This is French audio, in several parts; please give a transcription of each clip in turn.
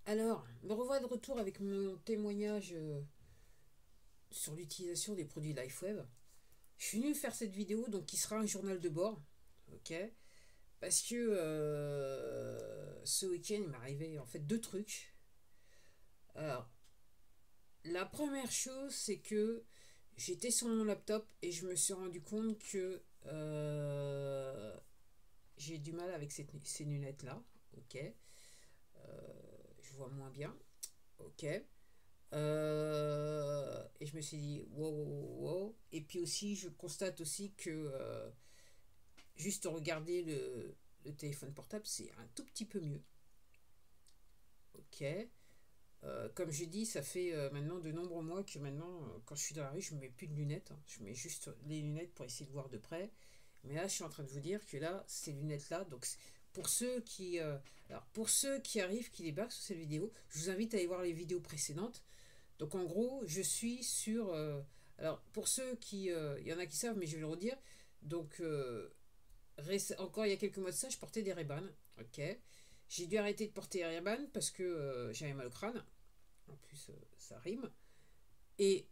Alors, me revois de retour avec mon témoignage sur l'utilisation des produits LifeWeb. Je suis venu faire cette vidéo, donc qui sera un journal de bord, ok? Parce que ce week-end, il m'est arrivé en fait deux trucs. Alors, la première chose, c'est que j'étais sur mon laptop et je me suis rendu compte que j'ai du mal avec ces lunettes-là, ok? Je vois moins bien, ok? Et je me suis dit, wow, wow, wow, wow. Et puis aussi, je constate aussi que juste regarder le téléphone portable, c'est un tout petit peu mieux. Ok. Comme j'ai dit, ça fait maintenant de nombreux mois que maintenant, quand je suis dans la rue, je ne mets plus de lunettes, hein. Je mets juste les lunettes pour essayer de voir de près. Mais là, je suis en train de vous dire que là, ces lunettes-là, donc pour ceux qui, alors pour ceux qui arrivent, qui débarquent sur cette vidéo, je vous invite à aller voir les vidéos précédentes. Donc en gros, je suis sur... alors pour ceux qui... Il y en a qui savent, mais je vais le redire. Donc encore il y a quelques mois de ça, je portais des Ray-Ban. Ok. J'ai dû arrêter de porter des Ray-Ban parce que j'avais mal au crâne. En plus, ça rime. Et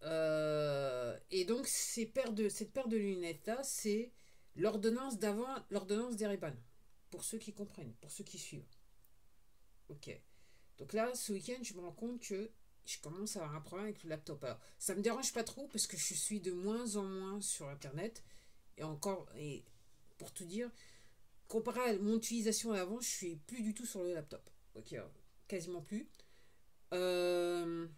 donc cette paire de lunettes-là, c'est l'ordonnance d'avant l'ordonnance des Ray-Ban. Pour ceux qui comprennent, pour ceux qui suivent. Ok. Donc là, ce week-end, je me rends compte que je commence à avoir un problème avec le laptop. Alors, ça me dérange pas trop parce que je suis de moins en moins sur Internet. Et encore, et pour tout dire, comparé à mon utilisation d'avant, je suis plus du tout sur le laptop. Ok, quasiment plus. Euh,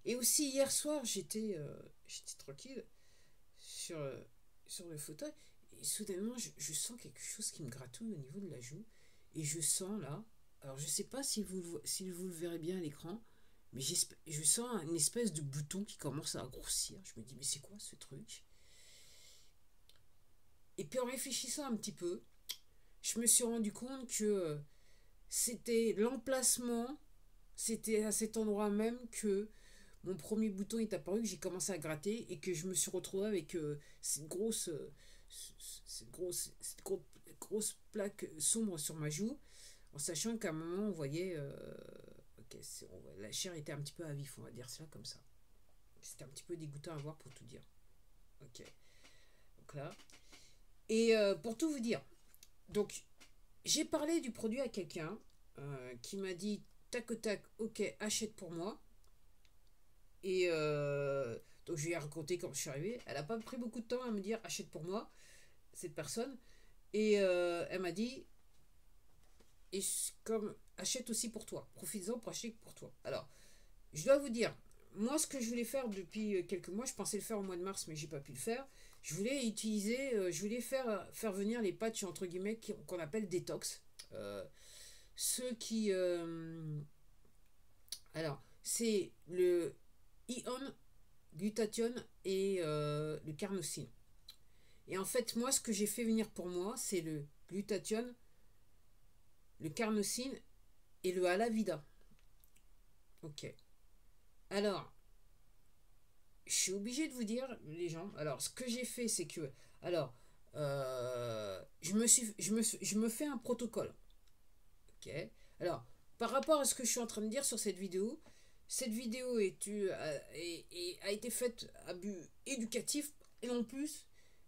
et aussi, hier soir, j'étais tranquille sur, sur le fauteuil. Et soudainement, je sens quelque chose qui me gratouille au niveau de la joue. Et je sens là, alors je sais pas si vous le verrez bien à l'écran, mais je sens une espèce de bouton qui commence à grossir. Je me dis, mais c'est quoi ce truc? Et puis en réfléchissant un petit peu, je me suis rendu compte que c'était l'emplacement, c'était à cet endroit même que mon premier bouton est apparu, que j'ai commencé à gratter et que je me suis retrouvé avec cette grosse plaque sombre sur ma joue, en sachant qu'à un moment on voyait ok, la chair était un petit peu à vif, on va dire ça comme ça. C'était un petit peu dégoûtant à voir pour tout dire. Ok, donc là. Et pour tout vous dire, donc j'ai parlé du produit à quelqu'un qui m'a dit tac au tac, ok, achète pour moi. Et donc je lui ai raconté quand je suis arrivé. Elle n'a pas pris beaucoup de temps à me dire achète pour moi, cette personne. Et elle m'a dit et comme achète aussi pour toi. Profites-en pour acheter pour toi. Alors, je dois vous dire, moi ce que je voulais faire depuis quelques mois, je pensais le faire au mois de mars, mais j'ai pas pu le faire. Je voulais faire venir les patchs entre guillemets qu'on appelle détox. Ceux qui, alors, c'est le ion, glutathione et le carnosine. Et en fait, moi, ce que j'ai fait venir pour moi, c'est le glutathione, le carnosine et le halavida. Ok. Alors, je suis obligé de vous dire, les gens. Alors, ce que j'ai fait, c'est que, alors, je me fais un protocole. Ok. Alors, par rapport à ce que je suis en train de dire sur cette vidéo a été faite à but éducatif et non plus.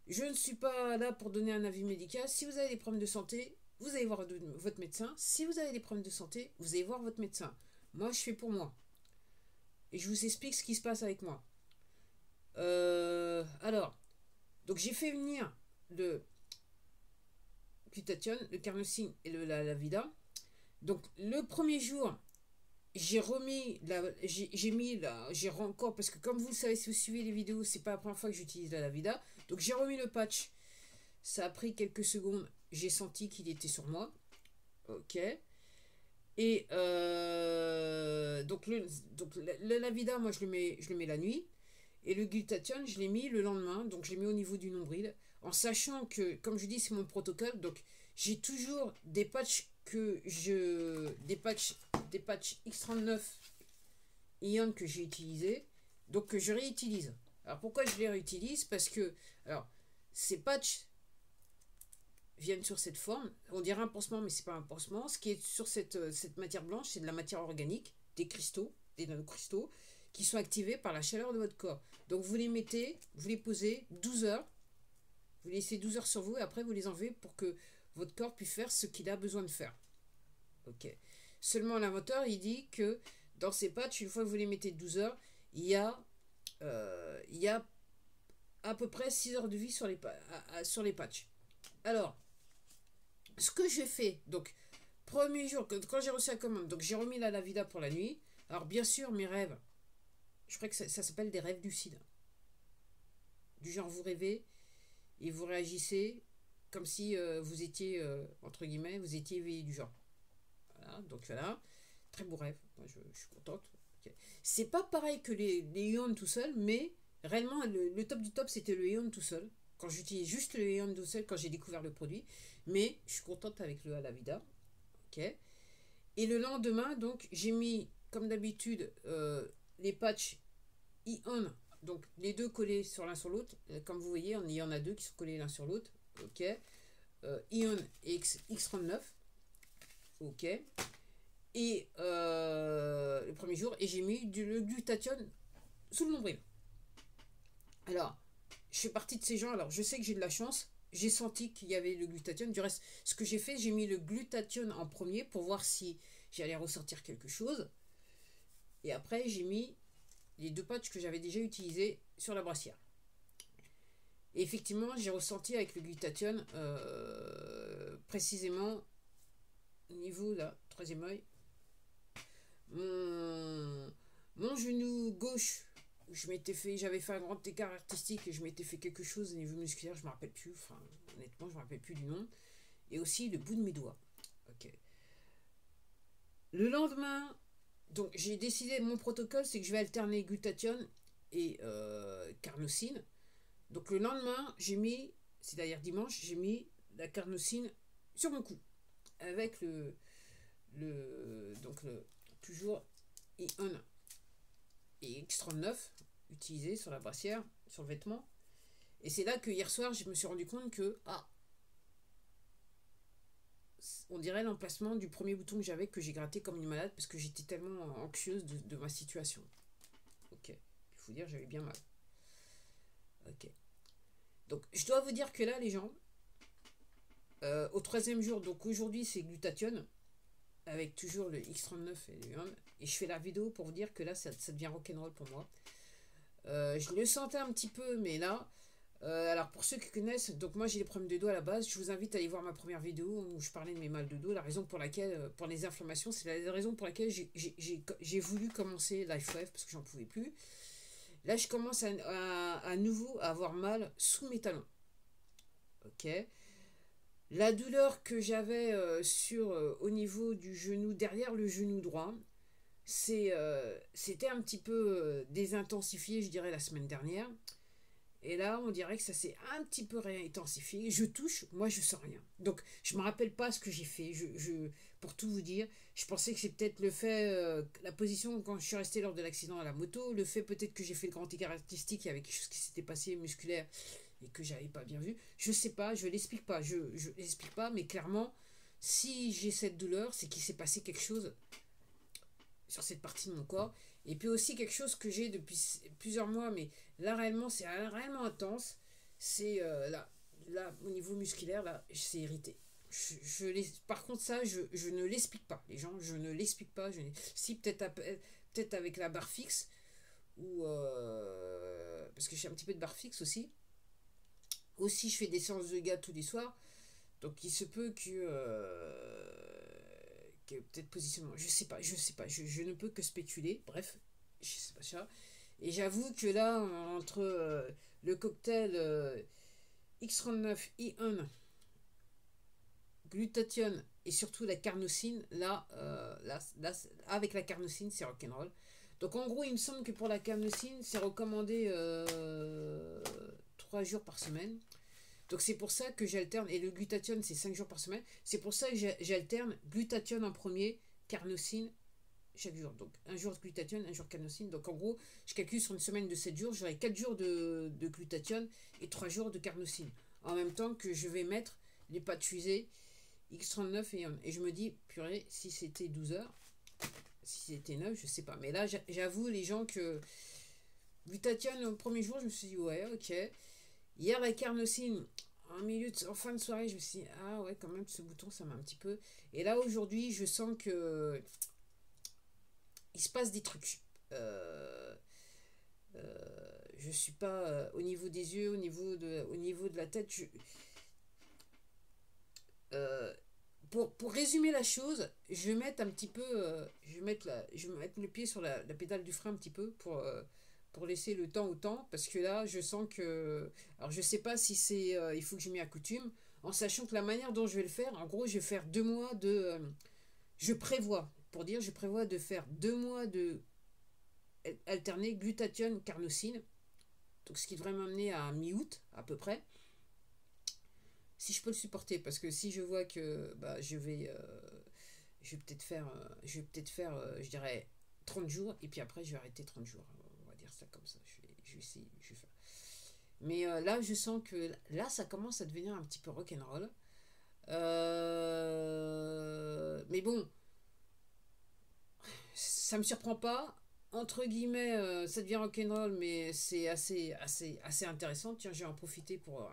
Je ne suis pas là pour donner un avis médical. Si vous avez des problèmes de santé, vous allez voir votre médecin. Si vous avez des problèmes de santé, vous allez voir votre médecin. Moi, je fais pour moi. Et je vous explique ce qui se passe avec moi. Alors, donc j'ai fait venir le glutathione, le carnosine et la vida. Donc, le premier jour, j'ai encore, parce que comme vous le savez, si vous suivez les vidéos, c'est pas la première fois que j'utilise la Lavida. Donc, j'ai remis le patch. Ça a pris quelques secondes. J'ai senti qu'il était sur moi. Ok. Et donc la Lavida, moi, je le mets la nuit. Et le glutathione, je l'ai mis le lendemain. Donc, je l'ai mis au niveau du nombril. En sachant que, comme je dis, c'est mon protocole. Donc, j'ai toujours des patchs des patchs X39 ion que j'ai utilisés. Donc, que je réutilise. Alors, pourquoi je les réutilise? Parce que, alors, ces patchs, viennent sur cette forme. On dirait un pansement, mais c'est pas un pansement. Ce qui est sur cette matière blanche, c'est de la matière organique, des cristaux, des nanocristaux, qui sont activés par la chaleur de votre corps. Donc vous les mettez, vous les posez 12 heures, vous laissez 12 heures sur vous et après vous les enlevez pour que votre corps puisse faire ce qu'il a besoin de faire. Ok. Seulement l'inventeur, il dit que dans ces patchs, une fois que vous les mettez 12 heures, il y a à peu près 6 heures de vie sur les patchs. Alors, ce que j'ai fait, donc, premier jour, quand j'ai reçu la commande, donc j'ai remis la Lavida pour la nuit. Alors, bien sûr, mes rêves, je crois que ça s'appelle des rêves lucides. Du genre, vous rêvez et vous réagissez comme si vous étiez, entre guillemets, vous étiez éveillé du genre. Voilà, donc voilà, très beau rêve. Moi, je suis contente. Okay. C'est pas pareil que les ions tout seul, mais réellement, le top du top, c'était le ion tout seul. Quand j'utilise juste le ion tout seul, quand j'ai découvert le produit. Mais je suis contente avec le Alavida. Ok. Et le lendemain, donc, j'ai mis, comme d'habitude, les patchs ion, donc les deux collés sur l'un sur l'autre. Comme vous voyez, il y en a deux qui sont collés l'un sur l'autre. Ok. Ion et X39. Ok. Et le premier jour, et j'ai mis le glutathione sous le nombril. Alors, je fais partie de ces gens, alors je sais que j'ai de la chance, j'ai senti qu'il y avait le glutathione. Du reste, ce que j'ai fait, j'ai mis le glutathione en premier pour voir si j'allais ressortir quelque chose. Et après, j'ai mis les deux patchs que j'avais déjà utilisés sur la brassière. Et effectivement, j'ai ressenti avec le glutathione, précisément au niveau, là, troisième œil, mon genou gauche, j'avais fait un grand écart artistique et je m'étais fait quelque chose au niveau musculaire, je me rappelle plus, enfin honnêtement je me rappelle plus du nom, et aussi le bout de mes doigts. Ok. Le lendemain, donc j'ai décidé, mon protocole c'est que je vais alterner glutathione et carnosine. Donc le lendemain, c'est-à-dire dimanche, j'ai mis la carnosine sur mon cou avec toujours ion et X39 utilisé sur la brassière, sur le vêtement. Et c'est là que hier soir, je me suis rendu compte que, on dirait l'emplacement du premier bouton que j'avais, que j'ai gratté comme une malade parce que j'étais tellement anxieuse de ma situation. Ok. Il faut dire, j'avais bien mal. Ok. Donc, je dois vous dire que là, les gens, au troisième jour, donc aujourd'hui, c'est glutathione, avec toujours le X39 et le ion. Et je fais la vidéo pour vous dire que là, ça devient rock'n'roll pour moi. Je le sentais un petit peu, mais là, alors pour ceux qui connaissent, donc moi j'ai des problèmes de dos à la base, je vous invite à aller voir ma première vidéo où je parlais de mes mal de dos. La raison pour laquelle, pour les inflammations, c'est la raison pour laquelle j'ai voulu commencer LifeWave parce que j'en pouvais plus. Là, je commence à nouveau à avoir mal sous mes talons. Ok. La douleur que j'avais au niveau du genou, derrière le genou droit, c'était un petit peu désintensifié, je dirais, la semaine dernière. Et là, on dirait que ça s'est un petit peu réintensifié. Je touche, moi, je sens rien. Donc, je ne me rappelle pas ce que j'ai fait. Pour tout vous dire, je pensais que c'est peut-être le fait, la position quand je suis resté lors de l'accident à la moto, le fait peut-être que j'ai fait le grand écart artistique, il y avait quelque chose qui s'était passé musculaire et que j'avais pas bien vu. Je sais pas, je l'explique pas. Je l'explique pas, mais clairement, si j'ai cette douleur, c'est qu'il s'est passé quelque chose sur cette partie de mon corps. Et puis aussi quelque chose que j'ai depuis plusieurs mois, mais là réellement c'est réellement intense, c'est là au niveau musculaire, là c'est irrité. Par contre ça, je ne l'explique pas, les gens, je ne l'explique pas. Si peut-être avec la barre fixe, ou parce que j'ai un petit peu de barre fixe aussi. Aussi je fais des séances de yoga tous les soirs, donc il se peut que peut-être positionnement, je sais pas, je ne peux que spéculer, bref, je sais pas ça. Et j'avoue que là, entre le cocktail X39, ion, glutathione et surtout la carnosine, là, avec la carnosine, c'est rock'n'roll. Donc en gros, il me semble que pour la carnosine, c'est recommandé 3 jours par semaine. Donc c'est pour ça que j'alterne, et le glutathione c'est 5 jours par semaine, c'est pour ça que j'alterne glutathione en premier, carnosine chaque jour. Donc un jour de glutathione, un jour de carnosine. Donc en gros, je calcule sur une semaine de 7 jours, j'aurai 4 jours de glutathione et 3 jours de carnosine. En même temps que je vais mettre les pâtes fusées, X39 et je me dis, purée, si c'était 12 heures, si c'était 9, je sais pas. Mais là, j'avoue, les gens que... Glutathione, au premier jour, je me suis dit, ouais, ok. Hier, la carnosine, en fin de soirée, je me suis dit, ah ouais, quand même, ce bouton, ça m'a un petit peu... Et là, aujourd'hui, je sens que... Il se passe des trucs. Je suis pas au niveau des yeux, au niveau de la tête. Euh, pour résumer la chose, je vais mettre un petit peu, je vais mettre le pied sur la pédale du frein un petit peu pour laisser le temps au temps, parce que là, je sens que, alors je sais pas si c'est, il faut que je m'y accoutume, en sachant que la manière dont je vais le faire, en gros, je vais faire 2 mois je prévois, pour dire, je prévois de faire 2 mois de alterner glutathione, carnosine, donc ce qui devrait m'amener à mi-août à peu près. Si je peux le supporter, parce que si je vois que bah, je vais peut-être faire, je dirais, 30 jours, et puis après je vais arrêter 30 jours. On va dire ça comme ça. Je vais essayer, je vais faire. Mais là, je sens que là, ça commence à devenir un petit peu rock'n'roll. Mais bon, ça me surprend pas. Entre guillemets, ça devient rock'n'roll, mais c'est assez intéressant. Tiens, je vais en profiter pour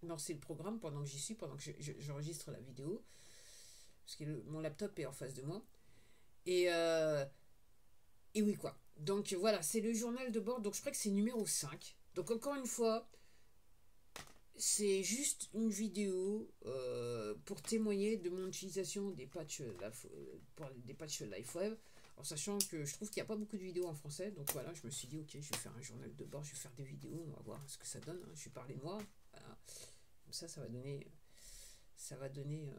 lancer le programme pendant que j'y suis, pendant que j'enregistre la vidéo. Parce que mon laptop est en face de moi. Et, euh, et oui, quoi. Donc voilà, c'est le journal de bord. Donc je crois que c'est numéro 5. Donc encore une fois, c'est juste une vidéo pour témoigner de mon utilisation des patchs, pour des patchs LifeWeb, en sachant que je trouve qu'il n'y a pas beaucoup de vidéos en français. Donc voilà, je me suis dit, ok, je vais faire un journal de bord, je vais faire des vidéos, on va voir ce que ça donne. Hein. Je vais parler moi. Voilà. Comme ça va donner... Ça va donner...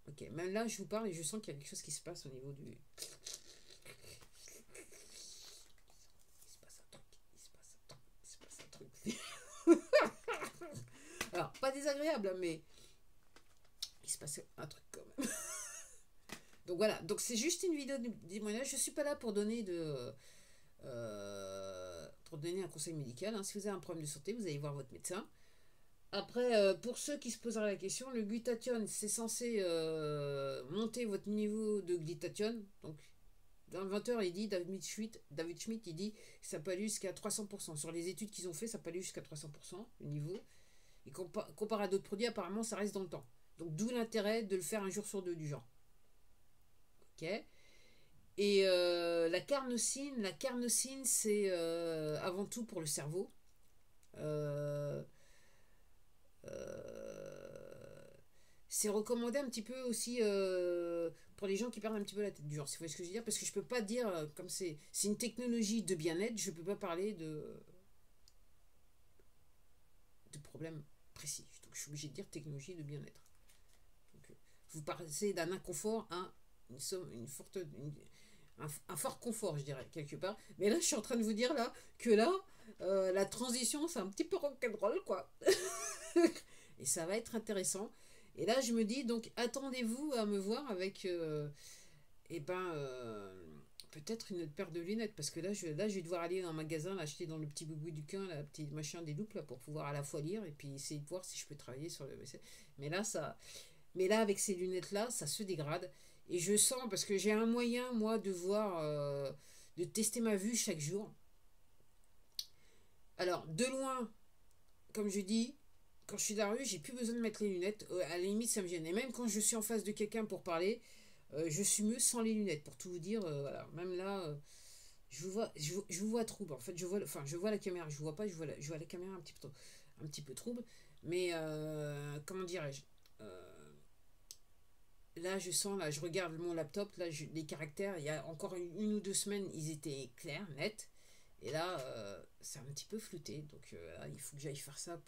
Ok, même là, je vous parle et je sens qu'il y a quelque chose qui se passe au niveau du... Il se passe un truc. Il se passe un truc. Alors, pas désagréable, hein, mais il se passe un truc quand même. Donc voilà, donc c'est juste une vidéo de témoignage. Je suis pas là pour donner pour donner un conseil médical. Hein. Si vous avez un problème de santé, vous allez voir votre médecin. Après, pour ceux qui se poseraient la question, le glutathione, c'est censé monter votre niveau de glutathione. Donc, dans l'inventeur, il dit, David Schmidt, il dit que ça peut aller jusqu'à 300%. Sur les études qu'ils ont fait, ça peut aller jusqu'à 300%, le niveau. Et comparé à d'autres produits, apparemment, ça reste dans le temps. Donc, d'où l'intérêt de le faire un jour sur deux, du genre. Ok. Et la carnosine, c'est avant tout pour le cerveau. Euh, c'est recommandé un petit peu aussi pour les gens qui perdent un petit peu la tête du genre, si vous voyez ce que je veux dire, parce que je peux pas dire, comme c'est une technologie de bien-être, je peux pas parler de problèmes précis. Donc je suis obligé de dire technologie de bien-être. Donc, vous passez d'un inconfort à un fort confort, je dirais, quelque part. Mais là, je suis en train de vous dire là que là, la transition, c'est un petit peu rock'n'roll, quoi. Et ça va être intéressant. Et là, je me dis, donc, attendez-vous à me voir avec, eh ben, peut-être une autre paire de lunettes. Parce que là, je vais devoir aller dans un magasin, l'acheter dans le petit boubou du quin, la petite machin des loupes, là, pour pouvoir à la fois lire et puis essayer de voir si je peux travailler sur le PC. Mais là, avec ces lunettes-là, ça se dégrade. Et je sens, parce que j'ai un moyen, moi, de voir, de tester ma vue chaque jour. Alors, de loin, comme je dis, quand je suis dans la rue, j'ai plus besoin de mettre les lunettes. À la limite, ça me gêne. Et même quand je suis en face de quelqu'un pour parler, je suis mieux sans les lunettes. Pour tout vous dire, voilà. Même là, je vous vois trouble. En fait, je vois la caméra. Je vous vois pas, je vois la caméra un petit peu trouble. Mais comment dirais-je là, je sens, là, je regarde mon laptop, là, les caractères, il y a encore une ou deux semaines, ils étaient clairs, nets. Et là, c'est un petit peu flouté. Donc là, il faut que j'aille faire ça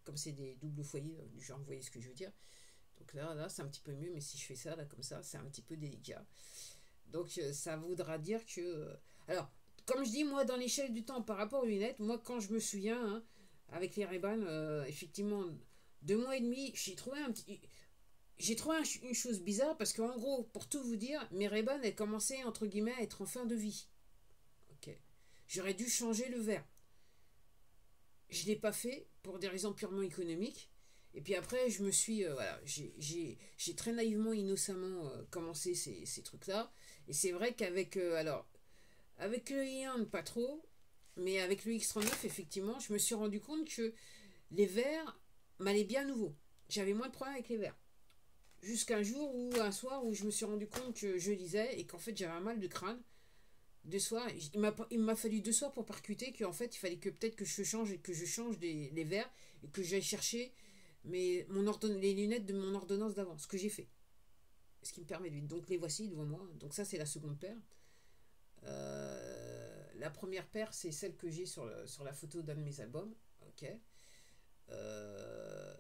comme c'est des doubles foyers, du genre, vous voyez ce que je veux dire. Donc là, c'est un petit peu mieux, mais si je fais ça, là, comme ça, c'est un petit peu délicat. Donc ça voudra dire que... alors, comme je dis, moi, dans l'échelle du temps, par rapport aux lunettes, moi, quand je me souviens, hein, avec les Ray-Ban, effectivement, 2 mois et demi, j'ai trouvé une chose bizarre, parce qu'en gros, pour tout vous dire, mes Ray-Ban, elles commençaient, entre guillemets, à être en fin de vie. Ok. J'aurais dû changer le verre. Je ne l'ai pas fait pour des raisons purement économiques. Et puis après, je me suis, voilà, j'ai très naïvement, innocemment commencé ces trucs-là. Et c'est vrai qu'avec, alors, avec le i1, pas trop, mais avec le X39, effectivement, je me suis rendu compte que les verres m'allaient bien nouveau. J'avais moins de problèmes avec les verres. Jusqu'un jour ou un soir où je me suis rendu compte que je lisais et qu'en fait j'avais un mal de crâne. 2 soirs, il m'a fallu 2 soirs pour percuter qu'en fait il fallait que peut-être que je change et que je change les verres et que j'aille chercher les lunettes de mon ordonnance d'avant, ce que j'ai fait. Ce qui me permet de vite. Donc les voici devant moi. Donc ça c'est la seconde paire. La première paire c'est celle que j'ai sur la photo d'un de mes albums. Ok. Euh,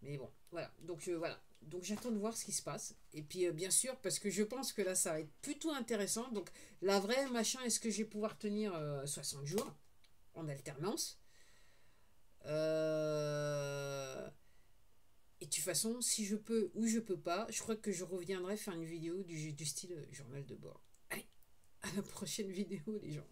mais bon, voilà. Donc voilà. Donc j'attends de voir ce qui se passe. Et puis bien sûr, parce que je pense que là ça va être plutôt intéressant. Donc la vraie machin, est-ce que je vais pouvoir tenir 60 jours en alternance. Et de toute façon, si je peux ou je peux pas, je crois que je reviendrai faire une vidéo du style journal de bord. Allez, à la prochaine vidéo les gens.